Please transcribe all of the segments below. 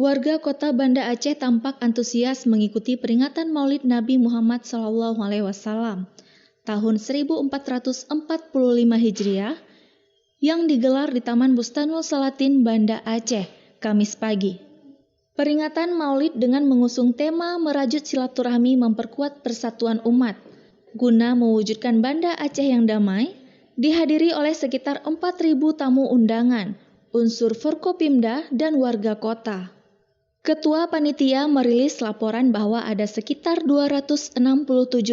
Warga kota Banda Aceh tampak antusias mengikuti peringatan Maulid Nabi Muhammad SAW tahun 1445 Hijriah yang digelar di Taman Bustanul Salatin Banda Aceh, Kamis pagi. Peringatan Maulid dengan mengusung tema merajut silaturahmi memperkuat persatuan umat, guna mewujudkan Banda Aceh yang damai, dihadiri oleh sekitar 4.000 tamu undangan, unsur Forkopimda dan warga kota. Ketua Panitia merilis laporan bahwa ada sekitar 267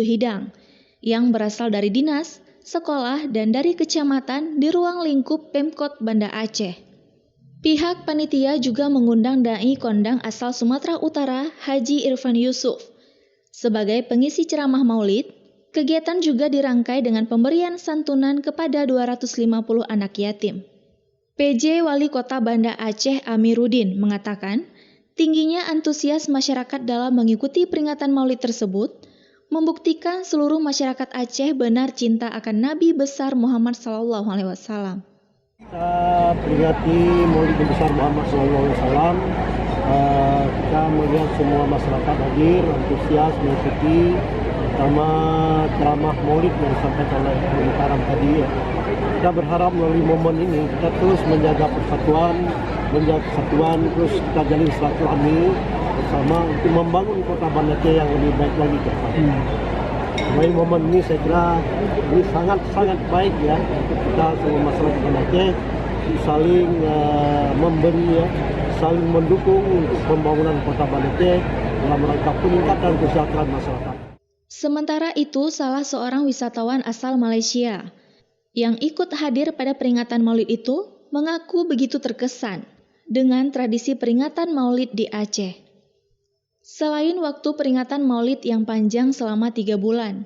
hidang yang berasal dari dinas, sekolah, dan dari kecamatan di ruang lingkup Pemkot Banda Aceh. Pihak panitia juga mengundang Dai Kondang asal Sumatera Utara, Haji Irfan Yusuf. Sebagai pengisi ceramah Maulid, kegiatan juga dirangkai dengan pemberian santunan kepada 250 anak yatim. PJ Wali Kota Banda Aceh Amiruddin mengatakan, tingginya antusias masyarakat dalam mengikuti peringatan Maulid tersebut membuktikan seluruh masyarakat Aceh benar cinta akan Nabi besar Muhammad SAW. Kita peringati Maulid besar Muhammad SAW. Kita melihat semua masyarakat hadir, antusias mengikuti, terutama ceramah Maulid yang disampaikan oleh Guru Karam tadi. Kita berharap melalui momen ini kita terus menjaga persatuan, terus kita jalin silaturahmi bersama untuk membangun kota Banda Aceh yang lebih baik lagi ke depan. Melalui momen ini saya kira ini sangat baik ya untuk kita semua masyarakat Banda Aceh saling memberi ya, saling mendukung untuk pembangunan kota Banda Aceh dalam rangka peningkatan kesejahteraan masyarakat. Sementara itu, salah seorang wisatawan asal Malaysia yang ikut hadir pada peringatan Maulid itu mengaku begitu terkesan dengan tradisi peringatan Maulid di Aceh. Selain waktu peringatan Maulid yang panjang selama 3 bulan,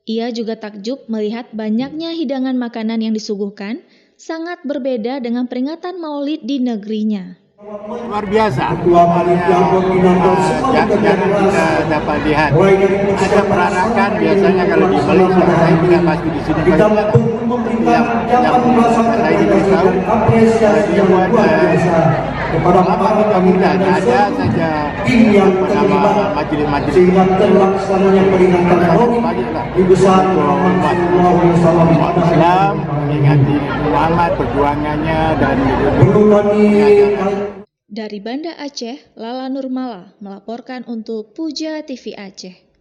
ia juga takjub melihat banyaknya hidangan makanan yang disuguhkan sangat berbeda dengan peringatan Maulid di negerinya. Luar biasa. Jangan kita dapat lihat. Ada peranakan biasanya kalau di Malaysia, saya tidak pasti di sini. Yang saya tahu, dibuat selama kita muda, ada saja majelis-majelis Islam mengingati Muhammad, perjuangannya dan Dari Banda Aceh, Lala Nurmala melaporkan untuk Puja TV Aceh.